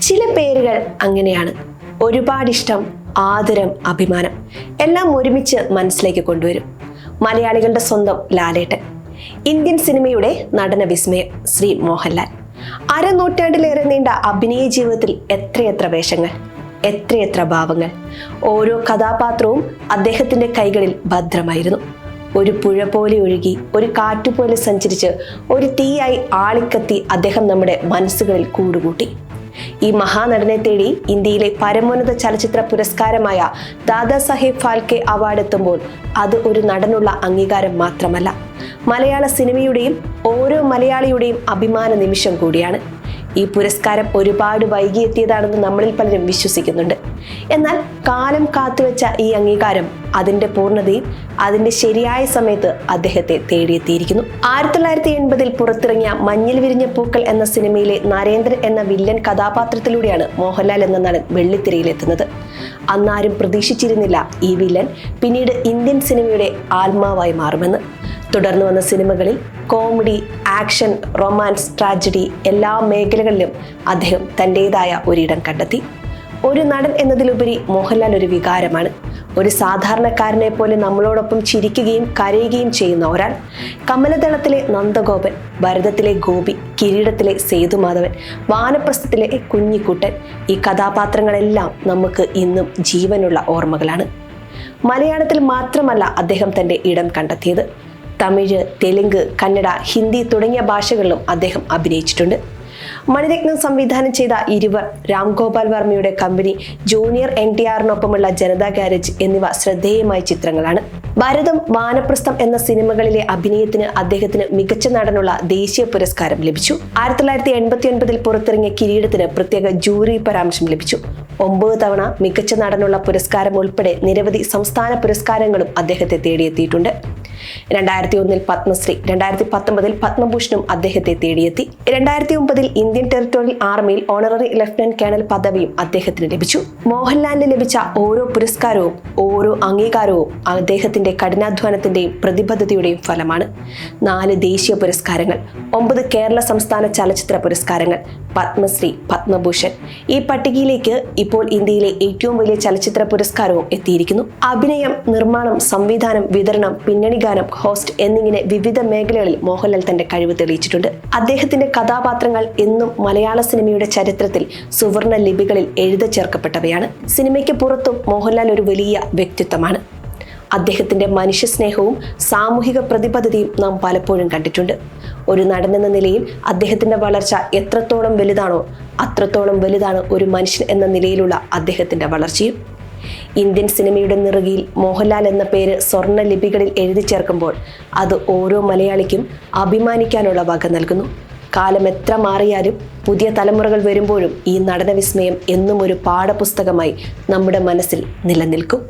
ചില പേരുകൾ അങ്ങനെയാണ്. ഒരുപാടിഷ്ടം, ആദരം, അഭിമാനം എല്ലാം ഒരുമിച്ച് മനസ്സിലേക്ക് കൊണ്ടുവരും. മലയാളികളുടെ സ്വന്തം ലാലേട്ടൻ, ഇന്ത്യൻ സിനിമയുടെ നടന വിസ്മയം ശ്രീ മോഹൻലാൽ. അരനൂറ്റാണ്ടിലേറെ നീണ്ട അഭിനയ ജീവിതത്തിൽ എത്രയെത്ര വേഷങ്ങൾ, എത്രയെത്ര ഭാവങ്ങൾ. ഓരോ കഥാപാത്രവും അദ്ദേഹത്തിന്റെ കൈകളിൽ ഭദ്രമായിരുന്നു. ഒരു പുഴ പോലെ ഒഴുകി, ഒരു കാറ്റുപോലെ സഞ്ചരിച്ച്, ഒരു തീയായി ആളിക്കത്തി അദ്ദേഹം നമ്മുടെ മനസ്സുകളിൽ കൂടുകൂട്ടി. ഈ മഹാനടനെ തേടി ഇന്ത്യയിലെ പരമോന്നത ചലച്ചിത്ര പുരസ്കാരമായ ദാദാസാഹേബ് ഫാൽക്കെ അവാർഡ് എത്തുമ്പോൾ അത് ഒരു നടനുള്ള അംഗീകാരം മാത്രമല്ല, മലയാള സിനിമയുടെയും ഓരോ മലയാളിയുടെയും അഭിമാന നിമിഷം കൂടിയാണ്. ഈ പുരസ്കാരം ഒരുപാട് വൈകിയെത്തിയതാണെന്ന് നമ്മളിൽ പലരും വിശ്വസിക്കുന്നുണ്ട്. എന്നാൽ കാലം കാത്തുവെച്ച ഈ അംഗീകാരം അതിന്റെ പൂർണ്ണതയും അതിന്റെ ശരിയായ സമയത്ത് അദ്ദേഹത്തെ തേടിയെത്തിയിരിക്കുന്നു. 1980 പുറത്തിറങ്ങിയ മഞ്ഞിൽ വിരിഞ്ഞ പൂക്കൾ എന്ന സിനിമയിലെ നരേന്ദ്രൻ എന്ന വില്ലൻ കഥാപാത്രത്തിലൂടെയാണ് മോഹൻലാൽ എന്ന നടൻ വെള്ളിത്തിരയിലെത്തുന്നത്. അന്നാരും പ്രതീക്ഷിച്ചിരുന്നില്ല ഈ വില്ലൻ പിന്നീട് ഇന്ത്യൻ സിനിമയുടെ ആത്മാവായി മാറുമെന്ന്. തുടർന്ന് വന്ന സിനിമകളിൽ കോമഡി, ആക്ഷൻ, റൊമാൻസ്, ട്രാജഡി എല്ലാ മേഖലകളിലും അദ്ദേഹം തൻ്റെതായ ഒരിടം കണ്ടെത്തി. ഒരു നടൻ എന്നതിലുപരി മോഹൻലാൽ ഒരു വികാരമാണ്. ഒരു സാധാരണക്കാരനെ പോലെ നമ്മളോടൊപ്പം ചിരിക്കുകയും കരയുകയും ചെയ്യുന്ന ഒരാൾ. കമലദളത്തിലെ നന്ദഗോപൻ, ഭരതത്തിലെ ഗോപി, കിരീടത്തിലെ സേതുമാധവൻ, വാനപ്രസ്ഥത്തിലെ കുഞ്ഞിക്കുട്ടൻ, ഈ കഥാപാത്രങ്ങളെല്ലാം നമുക്ക് ഇന്നും ജീവനുള്ള ഓർമ്മകളാണ്. മലയാളത്തിൽ മാത്രമല്ല അദ്ദേഹം തൻ്റെ ഇടം കണ്ടെത്തിയത്. തമിഴ്, തെലുങ്ക്, കന്നഡ, ഹിന്ദി തുടങ്ങിയ ഭാഷകളിലും അദ്ദേഹം അഭിനയിച്ചിട്ടുണ്ട്. മണിരത്നം സംവിധാനം ചെയ്ത ഇരുവർ, രാം ഗോപാൽ വർമ്മയുടെ കമ്പനി, ജൂനിയർ NTRനൊപ്പമുള്ള ജനതാ ഗാരേജ് എന്നിവ ശ്രദ്ധേയമായ ചിത്രങ്ങളാണ്. ഭരതം, വാനപ്രസ്ഥം എന്ന സിനിമകളിലെ അഭിനയത്തിന് അദ്ദേഹത്തിന് മികച്ച നടനുള്ള ദേശീയ പുരസ്കാരം ലഭിച്ചു. 1989 പുറത്തിറങ്ങിയ കിരീടത്തിന് പ്രത്യേക ജൂറി പരാമർശം ലഭിച്ചു. 9 തവണ മികച്ച നടനുള്ള പുരസ്കാരം ഉൾപ്പെടെ നിരവധി സംസ്ഥാന പുരസ്കാരങ്ങളും അദ്ദേഹത്തെ തേടിയെത്തിയിട്ടുണ്ട്. 2001 പത്മശ്രീ, 2019 പത്മഭൂഷണും അദ്ദേഹത്തെ തേടിയെത്തി. 2009 ഇന്ത്യൻ ടെറിട്ടോറിയൽ ആർമിയിൽ ഓണററി ലഫ്റ്റനന്റ് കേണൽ പദവിയും അദ്ദേഹത്തിന് ലഭിച്ചു. മോഹൻലാലിന് ലഭിച്ച ഓരോ പുരസ്കാരവും ഓരോ അംഗീകാരവും അദ്ദേഹത്തിന്റെ കഠിനാധ്വാനത്തിന്റെയും പ്രതിബദ്ധതയുടെയും ഫലമാണ്. 4 ദേശീയ പുരസ്കാരങ്ങൾ, 9 കേരള സംസ്ഥാന ചലച്ചിത്ര പുരസ്കാരങ്ങൾ, പത്മശ്രീ, പത്മഭൂഷൺ. ഈ പട്ടികയിലേക്ക് ഇപ്പോൾ ഇന്ത്യയിലെ ഏറ്റവും വലിയ ചലച്ചിത്ര പുരസ്കാരവും എത്തിയിരിക്കുന്നു. അഭിനയം, നിർമ്മാണം, സംവിധാനം, വിതരണം, പിന്നണി ഗാനം, ഹോസ്റ്റ് എന്നിങ്ങനെ വിവിധ മേഖലകളിൽ മോഹൻലാൽ തന്റെ കഴിവ് തെളിയിച്ചിട്ടുണ്ട്. അദ്ദേഹത്തിന്റെ കഥാപാത്രങ്ങൾ എന്നും മലയാള സിനിമയുടെ ചരിത്രത്തിൽ സുവർണ ലിപികളിൽ എഴുതച്ചേർക്കപ്പെട്ടവയാണ്. സിനിമയ്ക്ക് പുറത്തും മോഹൻലാൽ ഒരു വലിയ വ്യക്തിത്വമാണ്. അദ്ദേഹത്തിന്റെ മനുഷ്യസ്നേഹവും സാമൂഹിക പ്രതിബദ്ധതയും നാം പലപ്പോഴും കണ്ടിട്ടുണ്ട്. ഒരു നടനെന്ന നിലയിൽ അദ്ദേഹത്തിന്റെ വളർച്ച എത്രത്തോളം വലുതാണോ അത്രത്തോളം വലുതാണ് ഒരു മനുഷ്യൻ എന്ന നിലയിലുള്ള അദ്ദേഹത്തിന്റെ വളർച്ചയും. ഇന്ത്യൻ സിനിമയുടെ നിറുകിയിൽ മോഹൻലാൽ എന്ന പേര് സ്വർണ്ണ ലിപികളിൽ എഴുതി ചേർക്കുമ്പോൾ അത് ഓരോ മലയാളിക്കും അഭിമാനിക്കാനുള്ള വക നൽകുന്നു. കാലം എത്ര മാറിയാലും പുതിയ തലമുറകൾ വരുമ്പോഴും ഈ നടന വിസ്മയം എന്നും ഒരു പാഠപുസ്തകമായി നമ്മുടെ മനസ്സിൽ നിലനിൽക്കും.